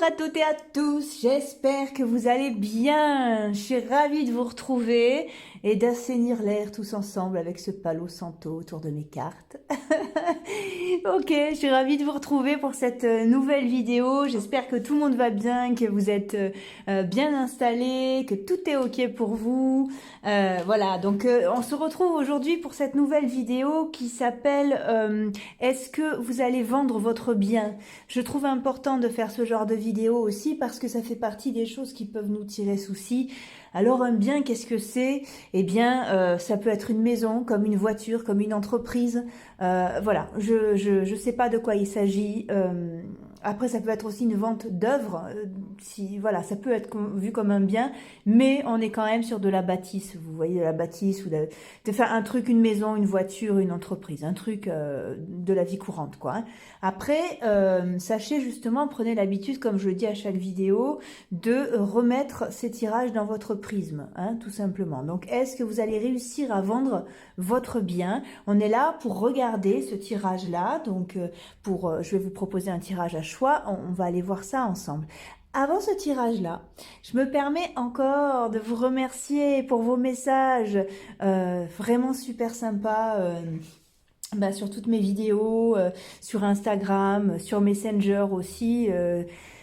Bonjour à toutes et à tous, j'espère que vous allez bien. Je suis ravie de vous retrouver et d'assainir l'air tous ensemble avec ce Palo Santo autour de mes cartes. Ok, je suis ravie de vous retrouver pour cette nouvelle vidéo. J'espère que tout le monde va bien, que vous êtes bien installés, que tout est ok pour vous. Voilà, donc on se retrouve aujourd'hui pour cette nouvelle vidéo qui s'appelle Est-ce que vous allez vendre votre bien? Je trouve important de faire ce genre de vidéo aussi parce que ça fait partie des choses qui peuvent nous tirer souci. Alors un bien, qu'est-ce que c'est? Eh bien, ça peut être une maison, comme une voiture, comme une entreprise. Voilà, je sais pas de quoi il s'agit. Après, ça peut être aussi une vente d'œuvres. Si, voilà, ça peut être vu comme un bien, mais on est quand même sur de la bâtisse. Vous voyez, de la bâtisse ou de faire un truc, une maison, une voiture, une entreprise, un truc de la vie courante, quoi. Hein. Après, sachez justement, prenez l'habitude, comme je le dis à chaque vidéo, de remettre ces tirages dans votre prisme, hein, tout simplement. Donc, est-ce que vous allez réussir à vendre votre bien? On est là pour regarder ce tirage-là. Donc, je vais vous proposer un tirage à choix. On va aller voir ça ensemble. Avant ce tirage-là, je me permets encore de vous remercier pour vos messages vraiment super sympas. Sur toutes mes vidéos, sur Instagram, sur Messenger aussi.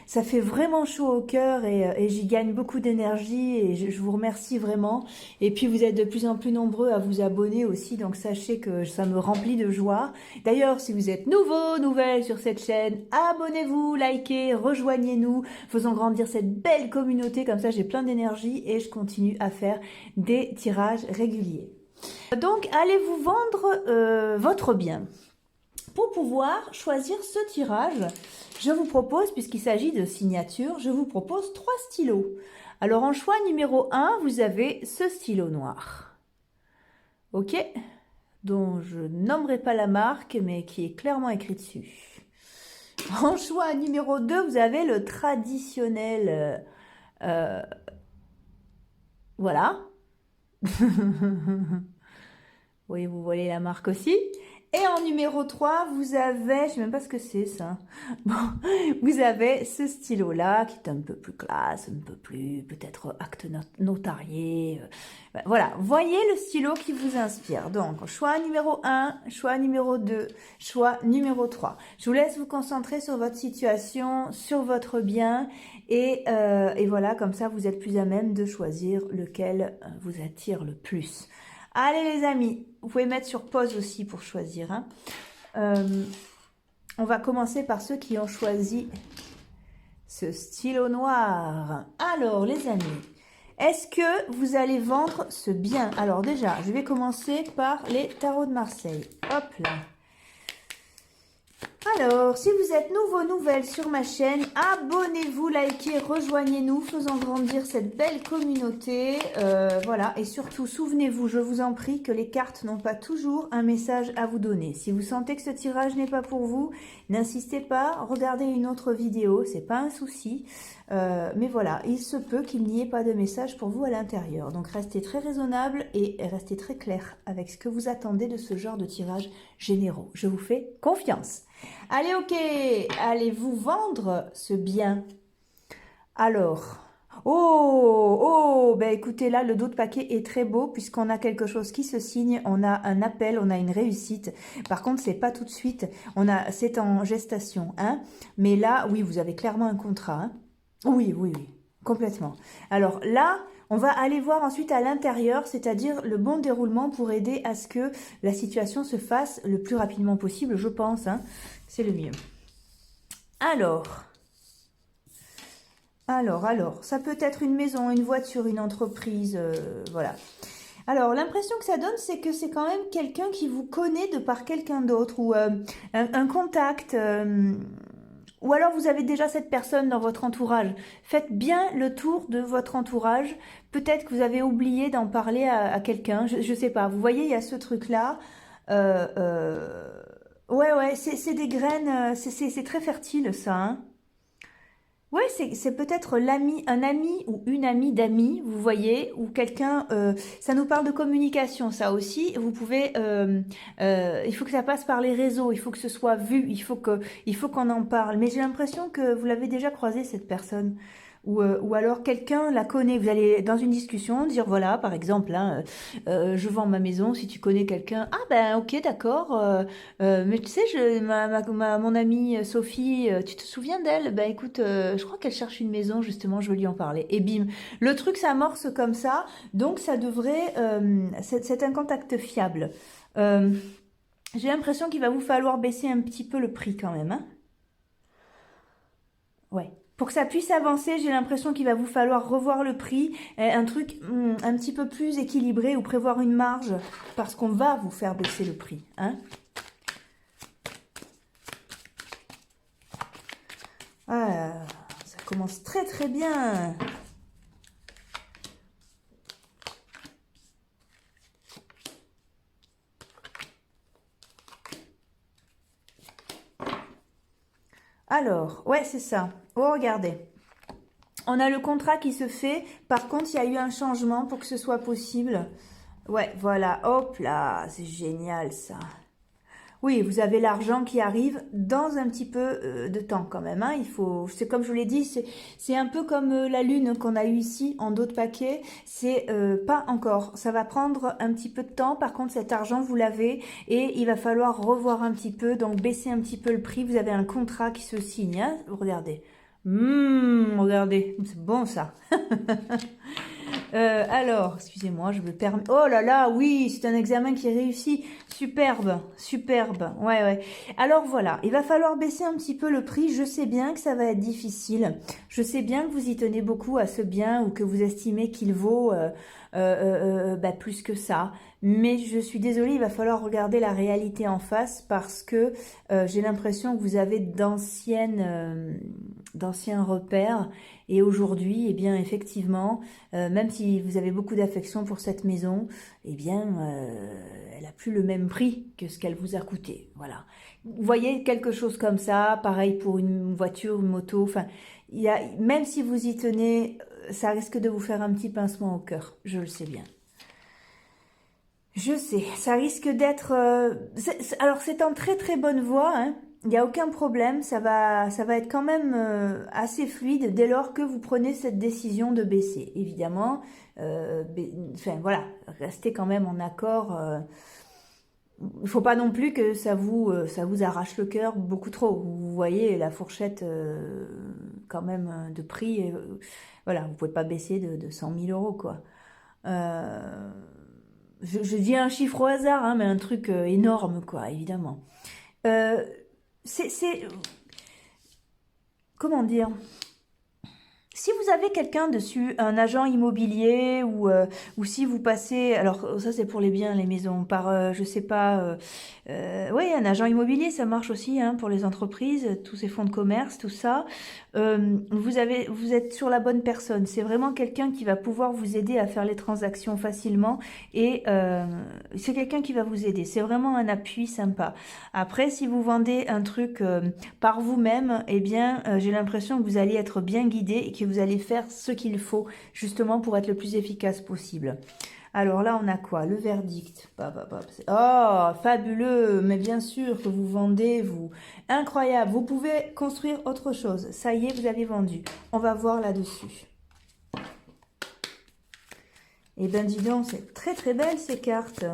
Ça fait vraiment chaud au cœur et j'y gagne beaucoup d'énergie et je vous remercie vraiment. Et puis vous êtes de plus en plus nombreux à vous abonner aussi, donc sachez que ça me remplit de joie. D'ailleurs, si vous êtes nouvelle sur cette chaîne, abonnez-vous, likez, rejoignez-nous, faisons grandir cette belle communauté, comme ça j'ai plein d'énergie et je continue à faire des tirages réguliers. Donc, allez-vous vendre votre bien. Pour pouvoir choisir ce tirage, je vous propose, puisqu'il s'agit de signature, je vous propose 3 stylos. Alors, en choix numéro 1, vous avez ce stylo noir. Ok? Dont je nommerai pas la marque, mais qui est clairement écrit dessus. En choix numéro 2, vous avez le traditionnel... voilà. Oui, vous voyez la marque aussi. Et en numéro 3, vous avez, je sais même pas ce que c'est ça. Bon, vous avez ce stylo-là qui est un peu plus classe, un peu plus peut-être acte notarié. Voilà, voyez le stylo qui vous inspire. Donc, choix numéro 1, choix numéro 2, choix numéro 3. Je vous laisse vous concentrer sur votre situation, sur votre bien. Et voilà, comme ça, vous êtes plus à même de choisir lequel vous attire le plus. Allez les amis, vous pouvez mettre sur pause aussi pour choisir. Hein. On va commencer par ceux qui ont choisi ce stylo noir. Alors les amis, est-ce que vous allez vendre ce bien? Alors déjà, je vais commencer par les tarots de Marseille. Hop là. Alors, si vous êtes nouvelle sur ma chaîne, abonnez-vous, likez, rejoignez-nous, faisons grandir cette belle communauté. Voilà, et surtout, souvenez-vous, je vous en prie, que les cartes n'ont pas toujours un message à vous donner. Si vous sentez que ce tirage n'est pas pour vous, n'insistez pas, regardez une autre vidéo, c'est pas un souci. Mais voilà, il se peut qu'il n'y ait pas de message pour vous à l'intérieur. Donc, restez très raisonnable et restez très clair avec ce que vous attendez de ce genre de tirage généraux. Je vous fais confiance. Allez, ok, allez-vous vendre ce bien? Alors, ben écoutez, là, le dos de paquet est très beau puisqu'on a quelque chose qui se signe, on a un appel, on a une réussite. Par contre, c'est pas tout de suite, c'est en gestation, hein. Mais là, oui, vous avez clairement un contrat, hein. Oui, complètement. Alors là, on va aller voir ensuite à l'intérieur, c'est-à-dire le bon déroulement pour aider à ce que la situation se fasse le plus rapidement possible, je pense. Hein. C'est le mieux. Alors, ça peut être une maison, une voiture, une entreprise, voilà. Alors, l'impression que ça donne, c'est que c'est quand même quelqu'un qui vous connaît de par quelqu'un d'autre ou un contact... ou alors vous avez déjà cette personne dans votre entourage. Faites bien le tour de votre entourage. Peut-être que vous avez oublié d'en parler à quelqu'un. Je sais pas. Vous voyez, il y a ce truc-là. Ouais, c'est des graines. C'est très fertile, ça. Hein. Ouais, c'est peut-être l'ami, un ami ou une amie d'amis, vous voyez, ou quelqu'un. Ça nous parle de communication, ça aussi. Vous pouvez. Il faut que ça passe par les réseaux. Il faut que ce soit vu. Il faut qu'on en parle. Mais j'ai l'impression que vous l'avez déjà croisé cette personne. Ou alors quelqu'un la connaît. Vous allez dans une discussion dire voilà, par exemple, hein, je vends ma maison. Si tu connais quelqu'un, ah ben ok, d'accord. Mais tu sais, mon amie Sophie, tu te souviens d'elle? Ben écoute, je crois qu'elle cherche une maison, justement, je veux lui en parler. Et bim, le truc s'amorce comme ça, donc ça devrait... c'est un contact fiable. Euh, j'ai l'impression qu'il va vous falloir baisser un petit peu le prix quand même, hein. Ouais. Pour que ça puisse avancer, j'ai l'impression qu'il va vous falloir revoir le prix, un truc un petit peu plus équilibré ou prévoir une marge, parce qu'on va vous faire baisser le prix, hein. Ah, ça commence très très bien. Alors, ouais, c'est ça. Oh, regardez. On a le contrat qui se fait. Par contre, il y a eu un changement pour que ce soit possible. Ouais, voilà. Hop là, c'est génial ça. Oui, vous avez l'argent qui arrive dans un petit peu de temps quand même, hein. Il faut, c'est comme je vous l'ai dit, c'est un peu comme la lune qu'on a eu ici en dos de paquet. C'est pas encore. Ça va prendre un petit peu de temps. Par contre, cet argent vous l'avez et il va falloir revoir un petit peu, donc baisser un petit peu le prix. Vous avez un contrat qui se signe, hein. Regardez. Regardez, c'est bon ça. Alors, excusez-moi, je me permets. Oh là là, oui, c'est un examen qui est réussi. Superbe, superbe. Ouais, ouais. Alors voilà, il va falloir baisser un petit peu le prix. Je sais bien que ça va être difficile. Je sais bien que vous y tenez beaucoup à ce bien ou que vous estimez qu'il vaut bah, plus que ça. Mais je suis désolée, il va falloir regarder la réalité en face parce que j'ai l'impression que vous avez d'anciens repères. Et aujourd'hui, eh bien, effectivement, même si vous avez beaucoup d'affection pour cette maison, eh bien, elle a plus le même prix que ce qu'elle vous a coûté. Voilà. Vous voyez quelque chose comme ça, pareil pour une voiture, une moto. Enfin, même si vous y tenez, ça risque de vous faire un petit pincement au cœur. Je le sais bien. Je sais, ça risque d'être... alors c'est en très très bonne voie, hein. Il n'y a aucun problème, ça va être quand même assez fluide dès lors que vous prenez cette décision de baisser. Évidemment, enfin voilà, restez quand même en accord. Il ne faut pas non plus que ça vous arrache le cœur beaucoup trop. Vous voyez la fourchette quand même de prix. Voilà, vous ne pouvez pas baisser de 100 000 euros quoi. Euh, je dis un chiffre au hasard, hein, mais un truc énorme, quoi, évidemment. Euh, c'est, comment dire? Si vous avez quelqu'un dessus, un agent immobilier ou si vous passez, alors ça c'est pour les biens, les maisons, par, je sais pas, oui, un agent immobilier, ça marche aussi hein, pour les entreprises, tous ces fonds de commerce, tout ça. Vous êtes sur la bonne personne. C'est vraiment quelqu'un qui va pouvoir vous aider à faire les transactions facilement et c'est quelqu'un qui va vous aider. C'est vraiment un appui sympa. Après, si vous vendez un truc par vous-même, eh bien, j'ai l'impression que vous allez être bien guidé et que vous allez faire ce qu'il faut justement pour être le plus efficace possible. Alors là, on a quoi? Le verdict. Oh, fabuleux! Mais bien sûr que vous vendez, vous. Incroyable! Vous pouvez construire autre chose. Ça y est, vous avez vendu. On va voir là-dessus. Eh ben, dis donc, c'est très très belle ces cartes.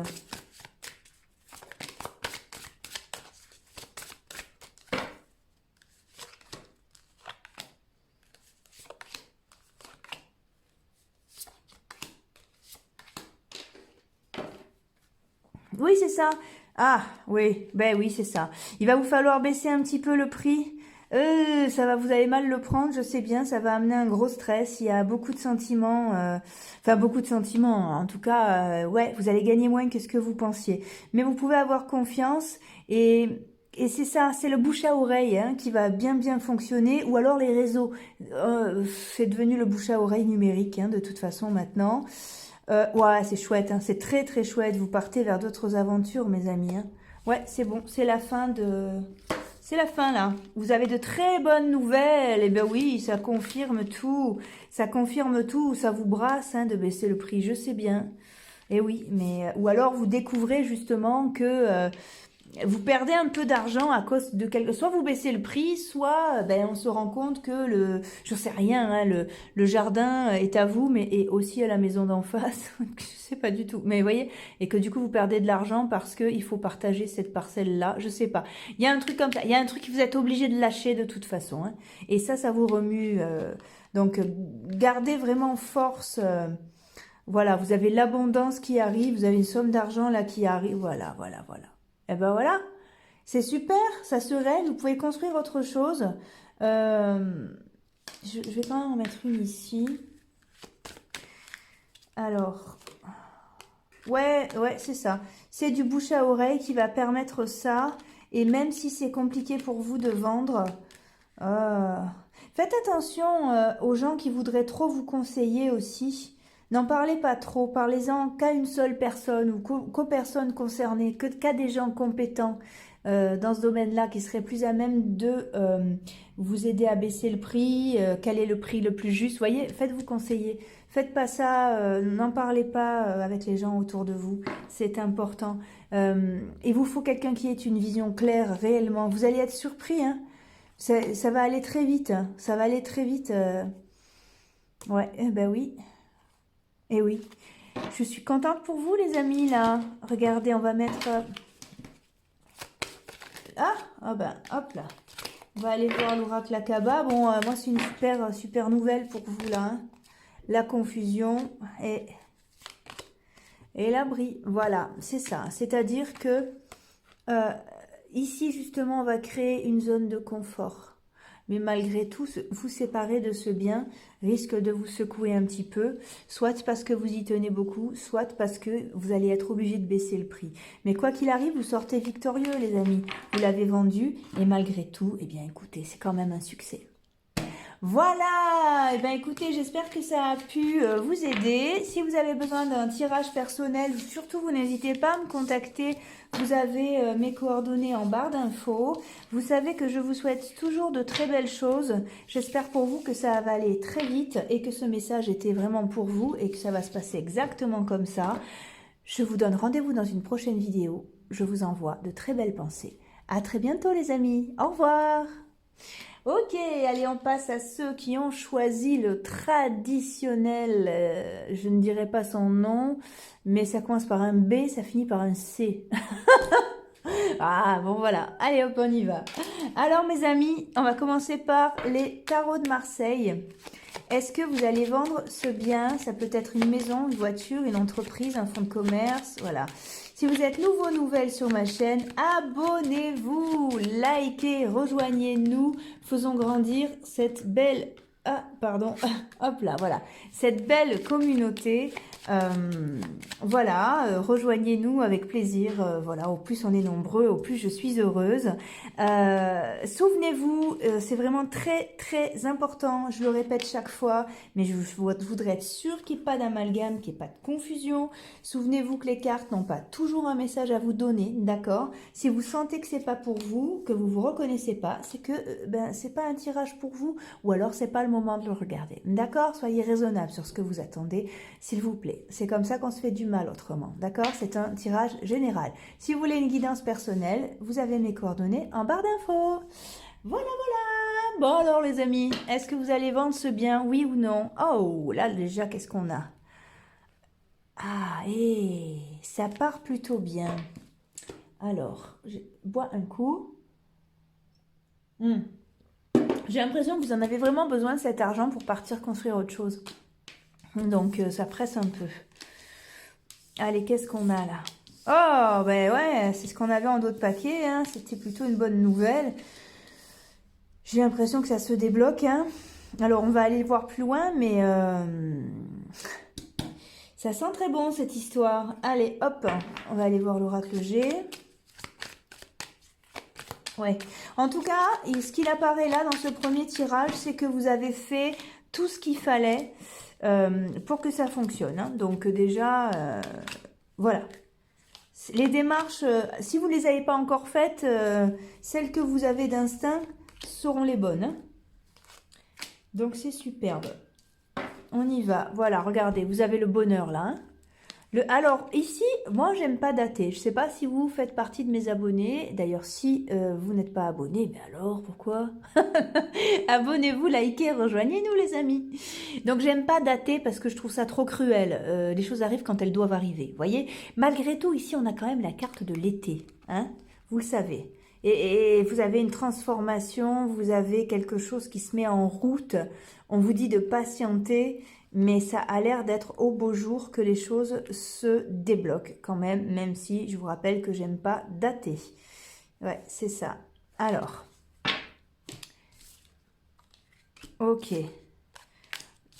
Oui, c'est ça. Ah, oui, ben oui, c'est ça. Il va vous falloir baisser un petit peu le prix. Vous allez mal le prendre, je sais bien, ça va amener un gros stress. Il y a beaucoup de sentiments, enfin beaucoup de sentiments. En tout cas, ouais, vous allez gagner moins que ce que vous pensiez. Mais vous pouvez avoir confiance et c'est ça, c'est le bouche à oreille hein, qui va bien bien fonctionner. Ou alors les réseaux. C'est devenu le bouche à oreille numérique hein, de toute façon maintenant. Ouais, c'est chouette, hein, c'est très très chouette. Vous partez vers d'autres aventures, mes amis, hein. Ouais, c'est bon, C'est la fin là. Vous avez de très bonnes nouvelles. Eh bien oui, ça confirme tout. Ça confirme tout. Ça vous brasse hein, de baisser le prix, je sais bien. Eh oui, mais ou alors vous découvrez justement que vous perdez un peu d'argent à cause de quelque... Soit vous baissez le prix, soit ben, on se rend compte que je sais rien, hein, le jardin est à vous, mais est aussi à la maison d'en face. Je sais pas du tout. Mais vous voyez, et que du coup vous perdez de l'argent parce qu'il faut partager cette parcelle-là. Je sais pas. Il y a un truc comme ça. Il y a un truc que vous êtes obligé de lâcher de toute façon. Hein. Et ça vous remue. Donc gardez vraiment force. Voilà, vous avez l'abondance qui arrive. Vous avez une somme d'argent là qui arrive. Voilà. Et ben voilà, c'est super, ça se règle, vous pouvez construire autre chose. Je vais quand même en mettre une ici. Alors, ouais, c'est ça. C'est du bouche à oreille qui va permettre ça. Et même si c'est compliqué pour vous de vendre, faites attention aux gens qui voudraient trop vous conseiller aussi. N'en parlez pas trop, parlez-en qu'à une seule personne ou qu'aux personnes concernées, qu'à des gens compétents dans ce domaine-là qui seraient plus à même de vous aider à baisser le prix, quel est le prix le plus juste. Voyez, faites-vous conseiller. Faites pas ça, n'en parlez pas avec les gens autour de vous, c'est important. Il vous faut quelqu'un qui ait une vision claire réellement. Vous allez être surpris, hein. Ça va aller très vite, hein. Ça va aller très vite. Ouais, ben oui. Et oui, je suis contente pour vous les amis là. Regardez, on va mettre... Ah ben hop là. On va aller voir l'oracle Akaba. Bon, moi c'est une super nouvelle pour vous là. Hein. La confusion et l'abri. Voilà, c'est ça. C'est-à-dire que ici justement on va créer une zone de confort. Mais malgré tout, vous séparer de ce bien risque de vous secouer un petit peu, soit parce que vous y tenez beaucoup, soit parce que vous allez être obligé de baisser le prix. Mais quoi qu'il arrive, vous sortez victorieux, les amis. Vous l'avez vendu, et malgré tout, eh bien écoutez, c'est quand même un succès. Voilà, et bien écoutez, j'espère que ça a pu vous aider. Si vous avez besoin d'un tirage personnel, surtout vous n'hésitez pas à me contacter. Vous avez mes coordonnées en barre d'infos. Vous savez que je vous souhaite toujours de très belles choses. J'espère pour vous que ça va aller très vite et que ce message était vraiment pour vous et que ça va se passer exactement comme ça. Je vous donne rendez-vous dans une prochaine vidéo. Je vous envoie de très belles pensées. À très bientôt les amis. Au revoir. Ok, allez, on passe à ceux qui ont choisi le traditionnel, je ne dirai pas son nom, mais ça commence par un B, ça finit par un C. Ah, bon voilà, allez hop, on y va. Alors mes amis, on va commencer par les tarots de Marseille. Est-ce que vous allez vendre ce bien? Ça peut être une maison, une voiture, une entreprise, un fonds de commerce, voilà. Si vous êtes nouvelle sur ma chaîne, abonnez-vous, likez, rejoignez-nous, faisons grandir cette belle... Ah, pardon, hop là, voilà, cette belle communauté. Voilà, rejoignez-nous avec plaisir. Voilà, au plus on est nombreux, au plus je suis heureuse. Souvenez-vous, c'est vraiment très important. Je le répète chaque fois, mais je voudrais être sûre qu'il n'y ait pas d'amalgame, qu'il n'y ait pas de confusion. Souvenez-vous que les cartes n'ont pas toujours un message à vous donner, d'accord? Si vous sentez que c'est pas pour vous, que vous vous reconnaissez pas, c'est que c'est pas un tirage pour vous, ou alors c'est pas le moment de le regarder, d'accord? Soyez raisonnable sur ce que vous attendez, s'il vous plaît. C'est comme ça qu'on se fait du mal autrement, d'accord? C'est un tirage général. Si vous voulez une guidance personnelle, vous avez mes coordonnées en barre d'infos. Voilà. Bon alors les amis, est-ce que vous allez vendre ce bien, oui ou non? Oh, là déjà, qu'est-ce qu'on a? Ah, et ça part plutôt bien. Alors, je bois un coup. J'ai l'impression que vous en avez vraiment besoin de cet argent pour partir construire autre chose. Donc, ça presse un peu. Allez, qu'est-ce qu'on a là? Oh, ben ouais, c'est ce qu'on avait en dos de paquet. Hein. C'était plutôt une bonne nouvelle. J'ai l'impression que ça se débloque. Hein. Alors, on va aller voir plus loin, mais... ça sent très bon, cette histoire. Allez, hop, on va aller voir l'oracle G. Ouais. En tout cas, ce qu'il apparaît là, dans ce premier tirage, c'est que vous avez fait tout ce qu'il fallait... pour que ça fonctionne. Hein. Donc déjà, voilà. Les démarches, si vous ne les avez pas encore faites, celles que vous avez d'instinct seront les bonnes. Hein. Donc c'est superbe. On y va. Voilà, regardez, vous avez le bonheur là. Hein. Alors ici, moi j'aime pas dater. Je sais pas si vous faites partie de mes abonnés. D'ailleurs, si vous n'êtes pas abonné, mais alors pourquoi? Abonnez-vous, likez, rejoignez-nous les amis. Donc j'aime pas dater parce que je trouve ça trop cruel. Les choses arrivent quand elles doivent arriver. Vous voyez? Malgré tout, ici on a quand même la carte de l'été. Hein, vous le savez. Et vous avez une transformation, vous avez quelque chose qui se met en route. On vous dit de patienter. Mais ça a l'air d'être au beau jour que les choses se débloquent quand même, même si je vous rappelle que j'aime pas dater. Ouais, c'est ça. Alors, ok.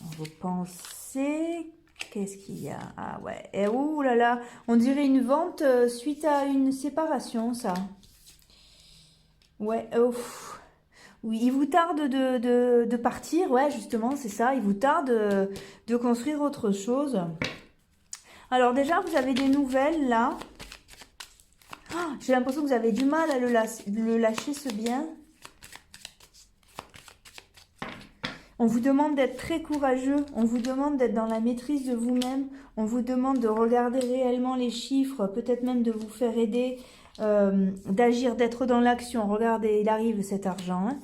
On va penser... Qu'est-ce qu'il y a? Ah ouais, et ouh là là, on dirait une vente suite à une séparation, ça. Ouais, ouf. Oui, il vous tarde de partir, ouais, justement, c'est ça. Il vous tarde de construire autre chose. Alors déjà, vous avez des nouvelles, là. Oh, j'ai l'impression que vous avez du mal à le lâcher, ce bien. On vous demande d'être très courageux. On vous demande d'être dans la maîtrise de vous-même. On vous demande de regarder réellement les chiffres, peut-être même de vous faire aider, d'agir, d'être dans l'action. Regardez, il arrive cet argent, hein.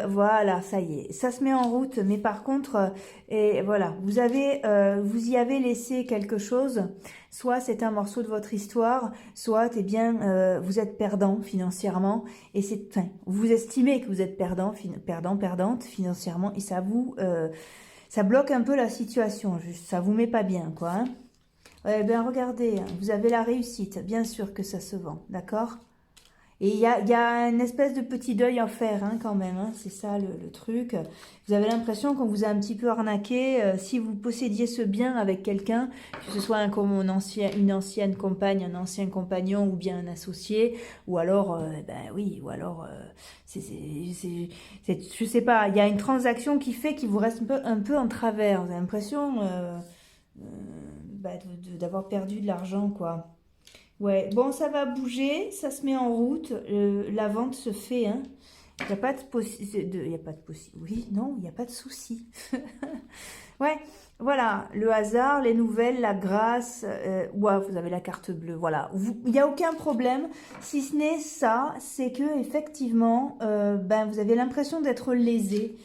Voilà, ça y est, ça se met en route, mais par contre, et voilà, vous y avez laissé quelque chose, soit c'est un morceau de votre histoire, soit eh bien, vous êtes perdant financièrement, et c'est, enfin, vous estimez que vous êtes perdante financièrement, et ça bloque un peu la situation, juste, ça vous met pas bien, quoi. Hein. Ouais, ben regardez, hein, vous avez la réussite, bien sûr que ça se vend, d'accord? Et il y a une espèce de petit deuil à faire hein, quand même, hein, c'est ça le truc. Vous avez l'impression qu'on vous a un petit peu arnaqué. Si vous possédiez ce bien avec quelqu'un, que ce soit une ancienne compagne, un ancien compagnon ou bien un associé, ou alors, ben oui, ou alors, je sais pas, il y a une transaction qui fait qu'il vous reste un peu en travers. Vous avez l'impression d'avoir perdu de l'argent, quoi. Ouais, bon, ça va bouger, ça se met en route, la vente se fait, hein. Il n'y a pas de oui, non, il n'y a pas de souci. Ouais, voilà, le hasard, les nouvelles, la grâce, ouais, vous avez la carte bleue, voilà. Il n'y a aucun problème, si ce n'est ça, c'est que effectivement, ben, vous avez l'impression d'être lésé,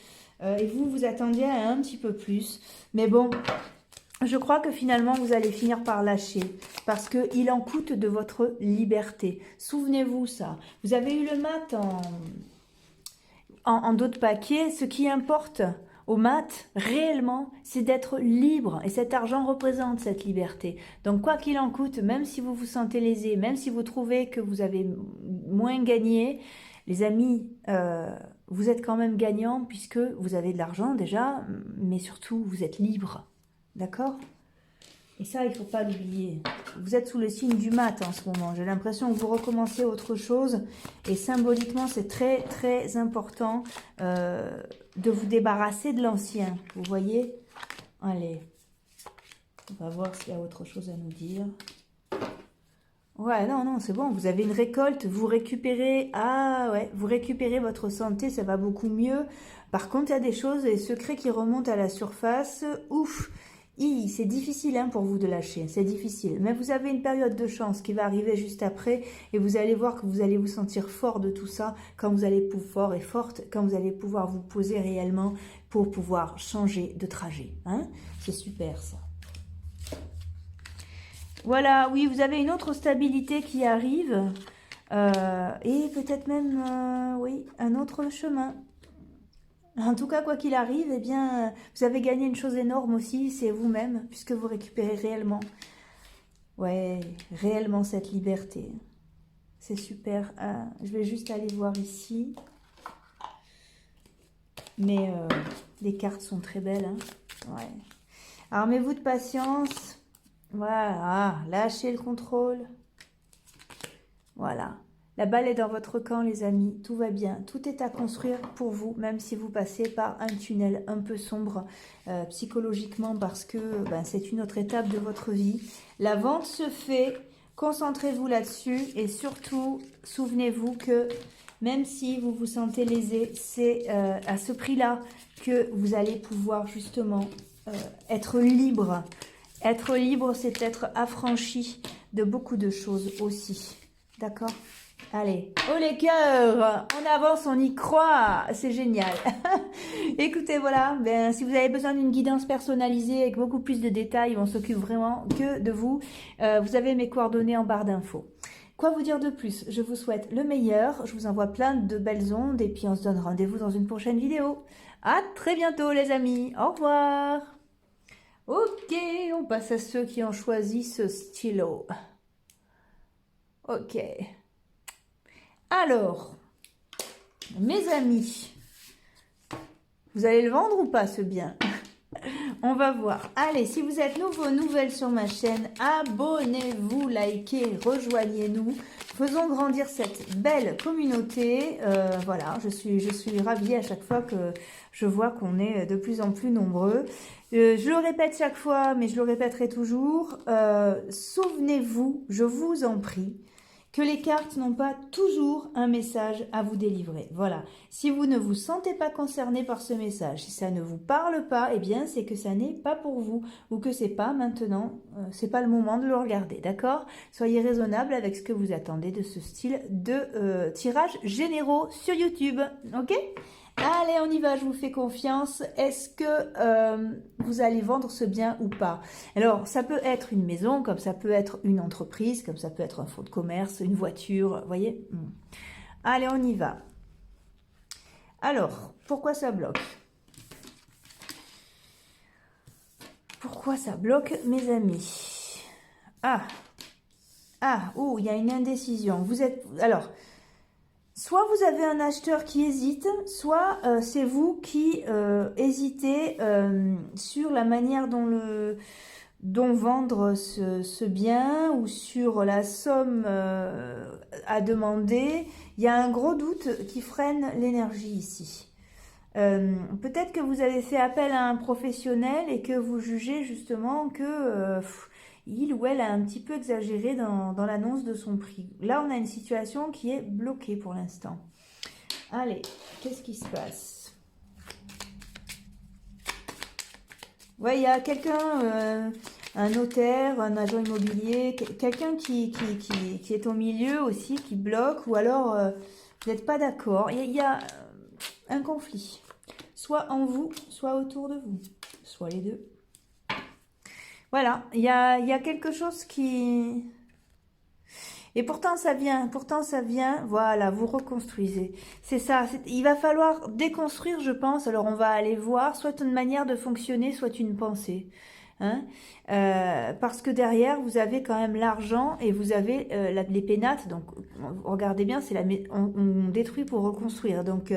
et vous attendiez à un petit peu plus. Mais bon... Je crois que finalement, vous allez finir par lâcher parce qu'il en coûte de votre liberté. Souvenez-vous ça. Vous avez eu le mat en dos de paquet. Ce qui importe au mat, réellement, c'est d'être libre. Et cet argent représente cette liberté. Donc, quoi qu'il en coûte, même si vous vous sentez lésé, même si vous trouvez que vous avez moins gagné, les amis, vous êtes quand même gagnant puisque vous avez de l'argent déjà, mais surtout, vous êtes libre. D'accord? Et ça, il ne faut pas l'oublier. Vous êtes sous le signe du mat en ce moment. J'ai l'impression que vous recommencez autre chose. Et symboliquement, c'est très, très important de vous débarrasser de l'ancien. Vous voyez? Allez. On va voir s'il y a autre chose à nous dire. Ouais, non, c'est bon. Vous avez une récolte. Vous récupérez... Ah, ouais. Vous récupérez votre santé. Ça va beaucoup mieux. Par contre, il y a des choses, des secrets qui remontent à la surface. Ouf! C'est difficile hein, pour vous de lâcher, c'est difficile. Mais vous avez une période de chance qui va arriver juste après et vous allez voir que vous allez vous sentir fort de tout ça quand vous allez fort et forte, quand vous allez pouvoir vous poser réellement pour pouvoir changer de trajet. Hein, c'est super ça. Voilà, oui, vous avez une autre stabilité qui arrive et peut-être même, oui, un autre chemin. En tout cas, quoi qu'il arrive, eh bien, vous avez gagné une chose énorme aussi, c'est vous-même, puisque vous récupérez réellement, ouais, réellement cette liberté. C'est super. Je vais juste aller voir ici. Mais les cartes sont très belles. Hein. Ouais. Armez-vous de patience. Voilà, lâchez le contrôle. Voilà. La balle est dans votre camp, les amis. Tout va bien. Tout est à construire pour vous, même si vous passez par un tunnel un peu sombre psychologiquement parce que ben, c'est une autre étape de votre vie. La vente se fait. Concentrez-vous là-dessus et surtout, souvenez-vous que même si vous vous sentez lésé, c'est à ce prix-là que vous allez pouvoir justement être libre. Être libre, c'est être affranchi de beaucoup de choses aussi. D'accord ? Allez, oh les cœurs, on avance, on y croit, c'est génial. Écoutez, voilà, ben, si vous avez besoin d'une guidance personnalisée avec beaucoup plus de détails, on s'occupe vraiment que de vous. Vous avez mes coordonnées en barre d'infos. Quoi vous dire de plus? Je vous souhaite le meilleur, je vous envoie plein de belles ondes et puis on se donne rendez-vous dans une prochaine vidéo. À très bientôt les amis, au revoir. Ok, on passe à ceux qui ont choisi ce stylo. Ok. Alors, mes amis, vous allez le vendre ou pas ce bien? On va voir. Allez, si vous êtes nouveau, nouvelle sur ma chaîne, abonnez-vous, likez, rejoignez-nous. Faisons grandir cette belle communauté. Voilà, je suis ravie à chaque fois que je vois qu'on est de plus en plus nombreux. Je le répète chaque fois, mais je le répéterai toujours. Souvenez-vous, je vous en prie, que les cartes n'ont pas toujours un message à vous délivrer. Voilà. Si vous ne vous sentez pas concerné par ce message, si ça ne vous parle pas, eh bien, c'est que ça n'est pas pour vous ou que c'est pas maintenant, c'est pas le moment de le regarder, d'accord? Soyez raisonnable avec ce que vous attendez de ce style de tirage généraux sur YouTube, ok? Allez, on y va, je vous fais confiance. Est-ce que vous allez vendre ce bien ou pas? Alors, ça peut être une maison, comme ça peut être une entreprise, comme ça peut être un fonds de commerce, une voiture, vous voyez? Allez, on y va. Alors, pourquoi ça bloque? Pourquoi ça bloque, mes amis? Oh, il y a une indécision. Vous êtes... Alors... Soit vous avez un acheteur qui hésite, soit c'est vous qui hésitez sur la manière dont vendre ce bien ou sur la somme à demander. Il y a un gros doute qui freine l'énergie ici. Peut-être que vous avez fait appel à un professionnel et que vous jugez justement que... il ou elle a un petit peu exagéré dans l'annonce de son prix. Là, on a une situation qui est bloquée pour l'instant. Allez, qu'est-ce qui se passe? Ouais, il y a quelqu'un, un notaire, un agent immobilier, quelqu'un qui est au milieu aussi, qui bloque, ou alors vous n'êtes pas d'accord. Il y a un conflit, soit en vous, soit autour de vous, soit les deux. Voilà, il y a quelque chose qui... Et pourtant ça vient, voilà, vous reconstruisez. C'est ça, il va falloir déconstruire, je pense. Alors on va aller voir, soit une manière de fonctionner, soit une pensée. Hein, parce que derrière, vous avez quand même l'argent et vous avez les pénates. Donc, regardez bien, on détruit pour reconstruire. Donc,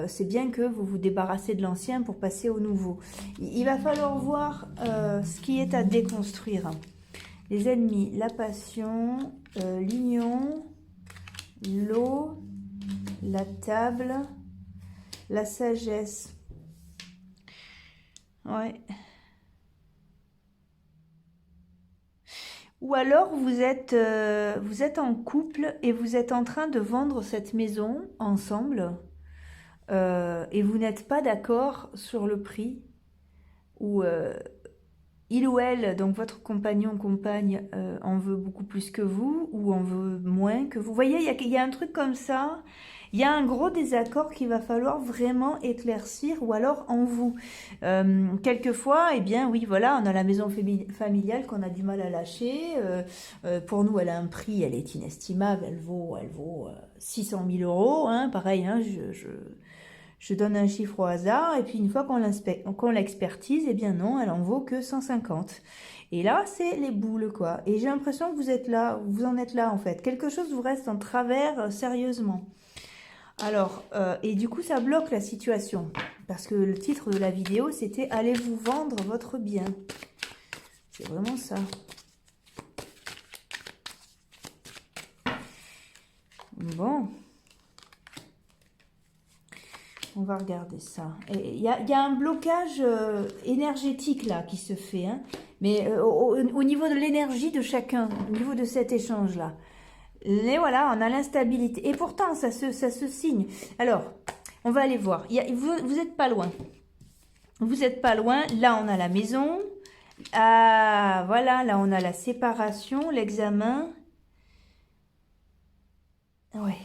c'est bien que vous vous débarrassez de l'ancien pour passer au nouveau. Il va falloir voir ce qui est à déconstruire. Les ennemis, la passion, l'union, l'eau, la table, la sagesse. Ouais. Ou alors vous êtes en couple et vous êtes en train de vendre cette maison ensemble et vous n'êtes pas d'accord sur le prix ou il ou elle, donc votre compagnon, compagne, en veut beaucoup plus que vous ou en veut moins que vous. Vous voyez, il y a un truc comme ça. Il y a un gros désaccord qu'il va falloir vraiment éclaircir ou alors en vous. Quelquefois, eh bien oui, voilà, on a la maison familiale qu'on a du mal à lâcher. Pour nous, elle a un prix, elle est inestimable, elle vaut 600 000 euros. Hein, pareil, hein, je donne un chiffre au hasard et puis une fois qu'on l'expertise, eh bien non, elle en vaut que 150. Et là, c'est les boules, quoi. Et j'ai l'impression que vous êtes là, vous en êtes là, en fait. Quelque chose vous reste en travers, sérieusement. Alors, et du coup, ça bloque la situation. Parce que le titre de la vidéo, c'était « Allez-vous vendre votre bien ?» C'est vraiment ça. Bon. On va regarder ça. Il y a un blocage énergétique là qui se fait, hein, mais au niveau de l'énergie de chacun, au niveau de cet échange-là. Et voilà, on a l'instabilité. Et pourtant, ça se signe. Alors, on va aller voir. Vous n'êtes pas loin. Vous n'êtes pas loin. Là, on a la maison. Ah, voilà, là, on a la séparation, l'examen. Ouais.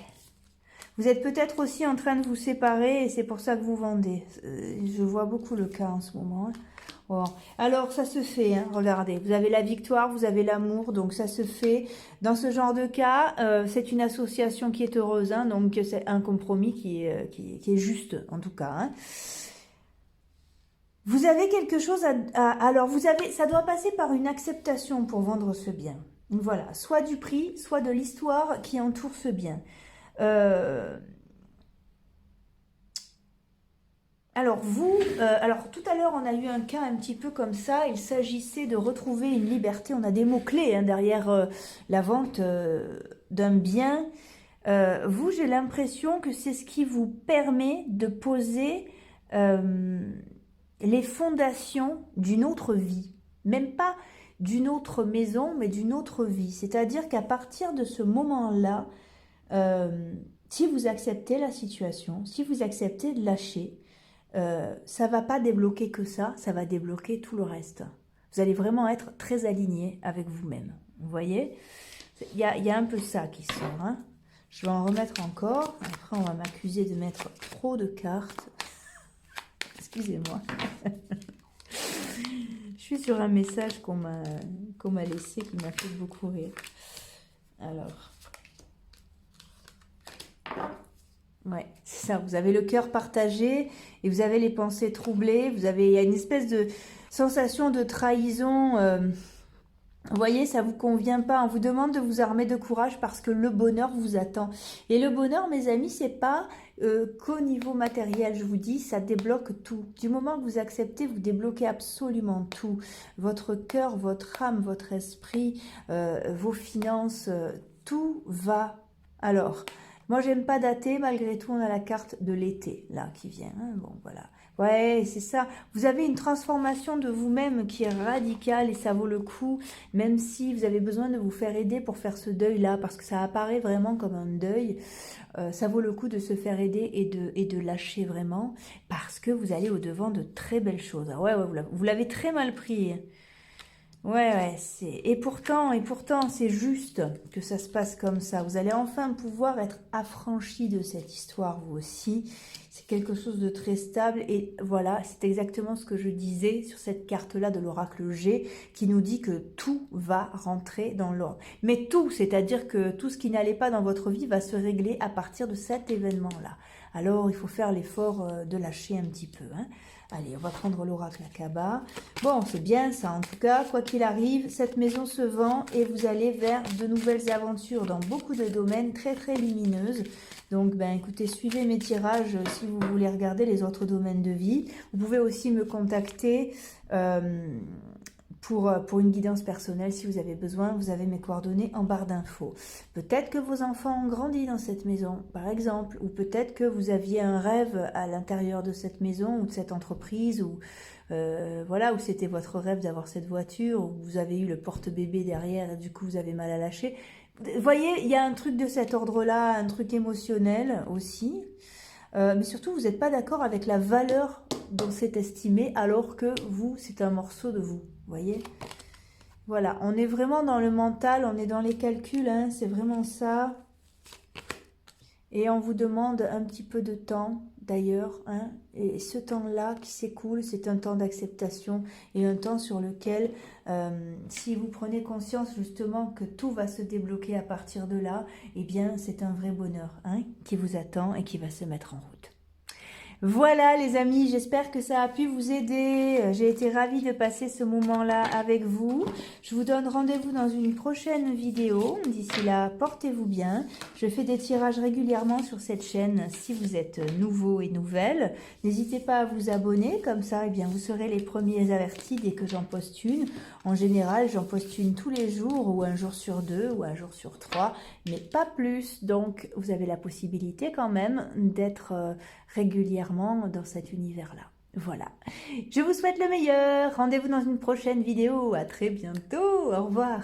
Vous êtes peut-être aussi en train de vous séparer et c'est pour ça que vous vendez. Je vois beaucoup le cas en ce moment. Bon. Alors, ça se fait, hein, regardez. Vous avez la victoire, vous avez l'amour, donc ça se fait. Dans ce genre de cas, c'est une association qui est heureuse, hein, donc c'est un compromis qui est juste, en tout cas. Hein. Vous avez quelque chose alors, ça doit passer par une acceptation pour vendre ce bien. Voilà, soit du prix, soit de l'histoire qui entoure ce bien. Alors tout à l'heure, on a eu un cas un petit peu comme ça. Il s'agissait de retrouver une liberté. On a des mots-clés hein, derrière la vente d'un bien. Vous, j'ai l'impression que c'est ce qui vous permet de poser les fondations d'une autre vie. Même pas d'une autre maison, mais d'une autre vie. C'est-à-dire qu'à partir de ce moment-là, si vous acceptez la situation, si vous acceptez de lâcher, ça va pas débloquer que ça va débloquer tout le reste. Vous allez vraiment être très aligné avec vous-même. Vous voyez, il y a un peu ça qui sort. Hein. Je vais en remettre encore. Après, on va m'accuser de mettre trop de cartes. Excusez-moi. Je suis sur un message qu'on m'a laissé qui m'a fait beaucoup rire. Alors... Ouais, c'est ça, vous avez le cœur partagé et vous avez les pensées troublées, il y a une espèce de sensation de trahison, vous voyez, ça vous convient pas, on vous demande de vous armer de courage parce que le bonheur vous attend. Et le bonheur, mes amis, c'est pas qu'au niveau matériel, je vous dis, ça débloque tout. Du moment que vous acceptez, vous débloquez absolument tout. Votre cœur, votre âme, votre esprit, vos finances, tout va. Alors... Moi, j'aime pas dater, malgré tout, on a la carte de l'été, là, qui vient. Hein, bon, voilà. Ouais, c'est ça. Vous avez une transformation de vous-même qui est radicale et ça vaut le coup, même si vous avez besoin de vous faire aider pour faire ce deuil-là, parce que ça apparaît vraiment comme un deuil. Ça vaut le coup de se faire aider et de lâcher vraiment, parce que vous allez au-devant de très belles choses. Ah ouais, vous l'avez très mal pris. Ouais, et pourtant, c'est juste que ça se passe comme ça. Vous allez enfin pouvoir être affranchi de cette histoire, vous aussi. C'est quelque chose de très stable. Et voilà, c'est exactement ce que je disais sur cette carte-là de l'oracle G, qui nous dit que tout va rentrer dans l'ordre. Mais tout, c'est-à-dire que tout ce qui n'allait pas dans votre vie va se régler à partir de cet événement-là. Alors, il faut faire l'effort de lâcher un petit peu, hein. Allez, on va prendre l'oracle Akaba. Bon, c'est bien ça. En tout cas, quoi qu'il arrive, cette maison se vend et vous allez vers de nouvelles aventures dans beaucoup de domaines très très lumineuses. Donc, ben, écoutez, suivez mes tirages si vous voulez regarder les autres domaines de vie. Vous pouvez aussi me contacter pour une guidance personnelle si vous avez besoin. Vous avez mes coordonnées en barre d'infos. Peut-être que vos enfants ont grandi dans cette maison, par exemple, ou peut-être que vous aviez un rêve à l'intérieur de cette maison ou de cette entreprise, ou voilà, où c'était votre rêve d'avoir cette voiture, ou vous avez eu le porte-bébé derrière et du coup vous avez mal à lâcher. Vous voyez, il y a un truc de cet ordre-là, un truc émotionnel aussi. Mais surtout, vous n'êtes pas d'accord avec la valeur dont c'est estimé, alors que vous, c'est un morceau de vous. Vous voyez? Voilà, on est vraiment dans le mental, on est dans les calculs, hein, c'est vraiment ça. Et on vous demande un petit peu de temps, d'ailleurs, hein, et ce temps-là qui s'écoule, c'est un temps d'acceptation et un temps sur lequel, si vous prenez conscience justement que tout va se débloquer à partir de là, eh bien, c'est un vrai bonheur, hein, qui vous attend et qui va se mettre en route. Voilà les amis, j'espère que ça a pu vous aider. J'ai été ravie de passer ce moment-là avec vous. Je vous donne rendez-vous dans une prochaine vidéo. D'ici là, portez-vous bien. Je fais des tirages régulièrement sur cette chaîne si vous êtes nouveau et nouvelle. N'hésitez pas à vous abonner, comme ça eh bien, vous serez les premiers avertis dès que j'en poste une. En général, j'en poste une tous les jours, ou un jour sur 2, ou un jour sur 3, mais pas plus. Donc, vous avez la possibilité quand même d'être régulièrement clairement dans cet univers-là. Voilà. Je vous souhaite le meilleur. Rendez-vous dans une prochaine vidéo. À très bientôt. Au revoir.